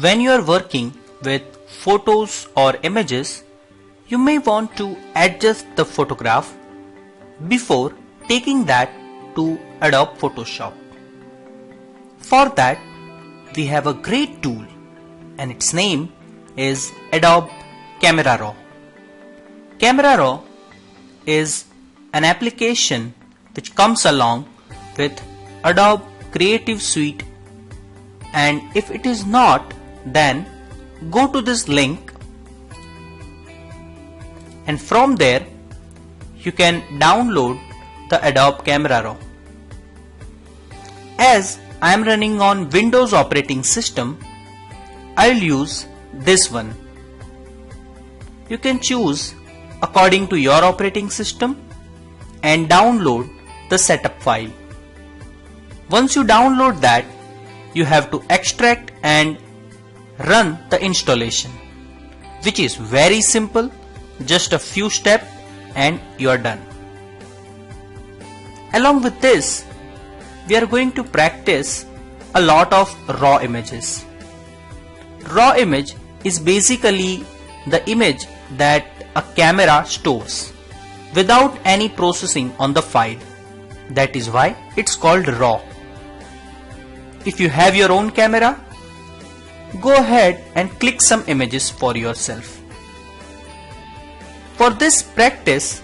When you are working with photos or images, you may want to adjust the photograph before taking that to Adobe Photoshop. For that, we have a great tool and its name is Adobe Camera Raw. Camera Raw is an application which comes along with Adobe Creative Suite, and if it is not, then go to this link and from there you can download the Adobe Camera Raw. As I am running on Windows operating system, I'll use this one. You can choose according to your operating system and download the setup file. Once you download that, you have to extract and run the installation, which is very simple, just a few steps and you are done. Along with this, we are going to practice a lot of raw images. Raw image is basically the image that a camera stores without any processing on the file. That is why it's called raw. If you have your own camera, go ahead and click some images for yourself. For this practice,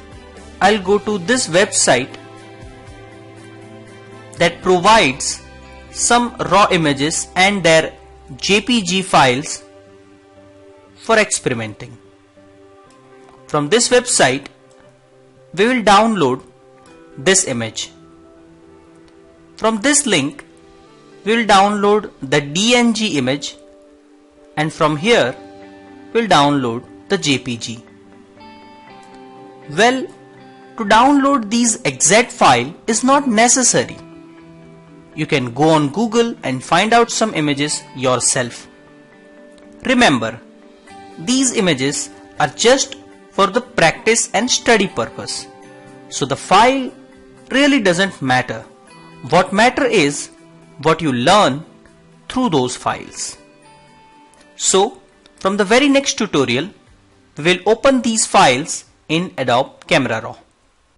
I'll go to this website that provides some raw images and their JPG files for experimenting. From this website, we will download this image. From this link, we will download the DNG image, and from here we'll download the JPG. Well, to download these exact file is not necessary. You can go on Google and find out some images yourself. Remember, these images are just for the practice and study purpose. So the file really doesn't matter. What matters is what you learn through those files. So from the very next tutorial, we will open these files in Adobe Camera Raw.